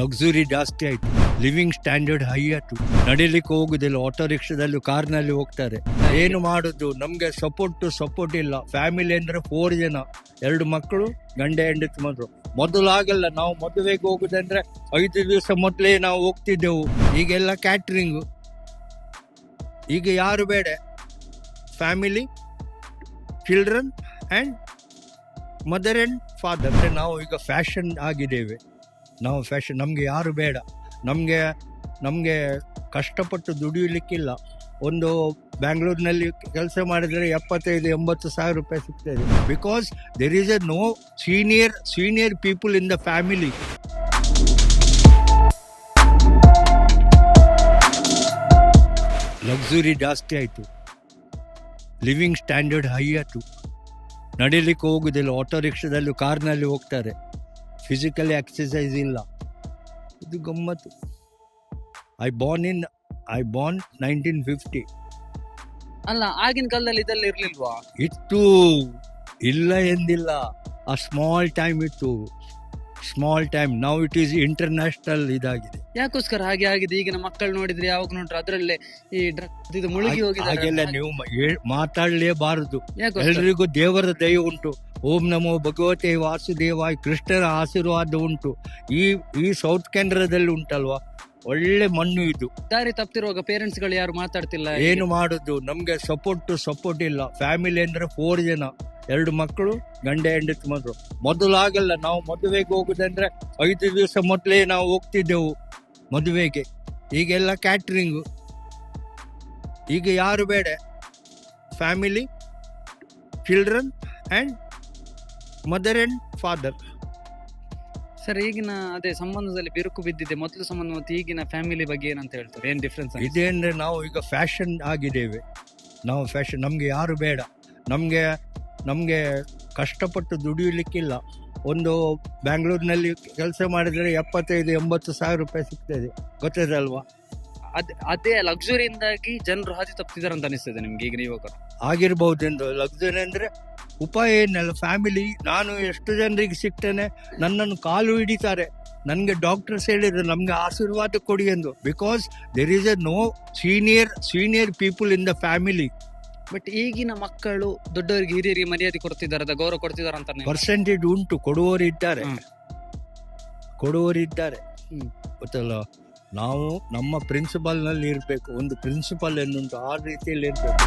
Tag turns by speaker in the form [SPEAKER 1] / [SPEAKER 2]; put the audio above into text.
[SPEAKER 1] Luxury ಜಾಸ್ತಿ ಆಯ್ತು, living standard high ಆಯ್ತು. ನಡಿಲಿಕ್ಕೆ ಹೋಗುದಿಲ್ಲ, ಆಟೋ ರಿಕ್ಷಾದಲ್ಲಿ ಕಾರ್ನಲ್ಲಿ ಹೋಗ್ತಾರೆ. ಏನು ಮಾಡುದು, ನಮ್ಗೆ ಸಪೋರ್ಟ್ ಇಲ್ಲ. ಫ್ಯಾಮಿಲಿ ಅಂದ್ರೆ 4 ಜನ, 2 ಮಕ್ಕಳು, ಗಂಡ ಹೆಂಡತಿ ಮಾತ್ರ. ಮೊದಲಾಗಲ್ಲ, ನಾವು ಮದುವೆಗೆ ಹೋಗುದಂದ್ರೆ 5 ದಿವಸ ಮೊದಲೇ ನಾವು ಹೋಗ್ತಿದ್ದೆವು. ಈಗೆಲ್ಲ ಕ್ಯಾಟ್ರಿಂಗ್. ಈಗ ಯಾರು ಬೇಡ, family, children and mother and father. ನಾವು ಈಗ ಫ್ಯಾಷನ್ ಆಗಿದ್ದೇವೆ. ನಾವು ಫ್ಯಾಷನ್, ನಮಗೆ ಯಾರು ಬೇಡ. ನಮಗೆ ಕಷ್ಟಪಟ್ಟು ದುಡಿಯಲಿಕ್ಕಿಲ್ಲ. ಒಂದು ಬ್ಯಾಂಗ್ಳೂರಿನಲ್ಲಿ ಕೆಲಸ ಮಾಡಿದರೆ 75-80 ಸಾವಿರ ರೂಪಾಯಿ ಸಿಗ್ತದೆ. Because there is a no senior people in the family. Luxury ಜಾಸ್ತಿ ಆಯಿತು, ಲಿವಿಂಗ್ ಸ್ಟ್ಯಾಂಡರ್ಡ್ ಹೈ ಆಯಿತು. ನಡಿಲಿಕ್ಕೆ ಹೋಗುದಿಲ್ಲ, ಆಟೋ ರಿಕ್ಷಾದಲ್ಲಿ ಕಾರ್ನಲ್ಲಿ ಹೋಗ್ತಾರೆ. ಫಿಸಿಕಲಿ ಎಕ್ಸಸೈಸ್ ಇಲ್ಲ. ಇದು ಗಮ್ಮತ್ತು. I Born 1950.
[SPEAKER 2] ಅಲ್ಲ, ಆಗಿನ ಕಾಲದಲ್ಲಿ ಇದೆಲ್ಲ ಇರ್ಲಿಲ್ವಾ?
[SPEAKER 1] ಇತ್ತು, ಇಲ್ಲ ಎಂದಿಲ್ಲ. ಆ ಸ್ಮಾಲ್ ಟೈಮ್ ಇತ್ತು, small time. Now it is international ಇದಾಗಿದೆ.
[SPEAKER 2] ಯಾಕೋಸ್ಕರ ಹಾಗೆ ಆಗಿದೆ? ಈಗಿನ ಮಕ್ಕಳು ನೋಡಿದ್ರೆ ಯಾವಾಗ ನೋಡ್ರು ಅದ್ರಲ್ಲೇ ಈ ಡ್ರಗ್ಸ್ ಮುಳುಗಿ ಹೋಗಿದ್ದಾರೆ.
[SPEAKER 1] ಹಾಗೆಲ್ಲ ನೀವು ಮಾತಾಡಲೇಬಾರದು.
[SPEAKER 2] ಯಾಕೋಸ್ಕರ?
[SPEAKER 1] ಎಲ್ರಿಗೂ ದೇವರ ದಯ ಉಂಟು. ಓಂ ನಮೋ ಭಗವತೆ ವಾಸುದೇವಾಯ, ಕೃಷ್ಣರ ಆಶೀರ್ವಾದ ಉಂಟು. ಈ ಸೌತ್ ಕೇಂದ್ರದಲ್ಲಿ ಉಂಟಲ್ವಾ, ಒಳ್ಳೆ ಮಣ್ಣು ಇದು.
[SPEAKER 2] ದಾರಿ ತಪ್ಪಿರುವಾಗ ಪೇರೆಂಟ್ಸ್ ಗಳು ಯಾರು ಮಾತಾಡ್ತಿಲ್ಲ.
[SPEAKER 1] ಏನು ಮಾಡುದು, ನಮ್ಗೆ ಸಪೋರ್ಟ್ ಇಲ್ಲ. ಫ್ಯಾಮಿಲಿ ಅಂದ್ರೆ 4 ಜನ, 2 ಮಕ್ಕಳು, ಗಂಡ ಹೆಂಡತಿ ಮಾತ್ರ. ಮೊದಲಾಗಲ್ಲ, ನಾವು ಮದುವೆಗೆ ಹೋಗುದಂದ್ರೆ 5 ದಿವಸ ಮೊದಲೇ ನಾವು ಹೋಗ್ತಿದ್ದೆವು ಮದುವೆಗೆ. ಈಗೆಲ್ಲ ಕ್ಯಾಟ್ರಿಂಗ್. ಈಗ ಯಾರು ಬೇಡ, family, children and mother and father.
[SPEAKER 2] Sir, ಈಗಿನ ಅದೇ ಸಂಬಂಧದಲ್ಲಿ ಬಿರುಕು ಬಿದ್ದಿದೆ. ಮೊದಲು ಸಂಬಂಧ ಮತ್ತು ಈಗಿನ ಫ್ಯಾಮಿಲಿ ಬಗ್ಗೆ ಏನಂತ ಹೇಳ್ತಾರೆ? ಏನ್ ಡಿಫ್ರೆನ್ಸ್
[SPEAKER 1] ಇದೆ ಅಂದ್ರೆ, ನಾವು ಈಗ ಫ್ಯಾಷನ್ ಆಗಿದ್ದೇವೆ. ನಾವು ಫ್ಯಾಷನ್, ನಮ್ಗೆ ಯಾರು ಬೇಡ. ನಮ್ಗೆ ಕಷ್ಟಪಟ್ಟು ದುಡಿಯಲಿಕ್ಕಿಲ್ಲ. ಒಂದು ಬ್ಯಾಂಗ್ಳೂರಿನಲ್ಲಿ ಕೆಲಸ ಮಾಡಿದ್ರೆ 75-80 ಸಾವಿರ ರೂಪಾಯಿ ಸಿಗ್ತದೆ. ಗೊತ್ತದಲ್ವಾ?
[SPEAKER 2] ಅದೇ ಲಕ್ಸುರಿಯಿಂದಾಗಿ ಜನರು ಹಾದಿ ತಪ್ಪಿದ್ದಾರೆ ಅಂತ ಅನಿಸ್ತದೆ ನಿಮ್ಗೆ ಈಗಿನ ಯುವಕರು?
[SPEAKER 1] ಆಗಿರ್ಬಹುದೆಂದು. ಲಕ್ಸುರಿ ಅಂದ್ರೆ ಉಪಾಯ ಏನಲ್ಲ. ಫ್ಯಾಮಿಲಿ, ನಾನು ಎಷ್ಟು ಜನರಿಗೆ ಸಿಗ್ತೇನೆ, ನನ್ನನ್ನು ಕಾಲು ಹಿಡಿತಾರೆ. ನನಗೆ ಡಾಕ್ಟರ್ಸ್ ಹೇಳಿದ್ರು ನಮ್ಗೆ ಆಶೀರ್ವಾದ ಕೊಡಿ ಎಂದು. Because there is a no senior people in the family.
[SPEAKER 2] But ಈಗಿನ ಮಕ್ಕಳು ದೊಡ್ಡವರಿಗೆ ಹಿರಿಯರಿಗೆ ಮರ್ಯಾದೆ ಕೊಡ್ತಿದ್ದಾರೆ, ಗೌರವ ಕೊಡ್ತಿದ್ದಾರೆ ಅಂತ
[SPEAKER 1] ಪರ್ಸೆಂಟೇಜ್ ಉಂಟು, ಕೊಡುವವರು ಇದ್ದಾರೆ. ಗೊತ್ತಲ್ಲ, ನಾವು ನಮ್ಮ ಪ್ರಿನ್ಸಿಪಲ್ ನಲ್ಲಿ ಇರ್ಬೇಕು. ಒಂದು ಪ್ರಿನ್ಸಿಪಲ್ ಎನ್ನುಂಟು, ಆ ರೀತಿಯಲ್ಲಿ ಇರ್ಬೇಕು.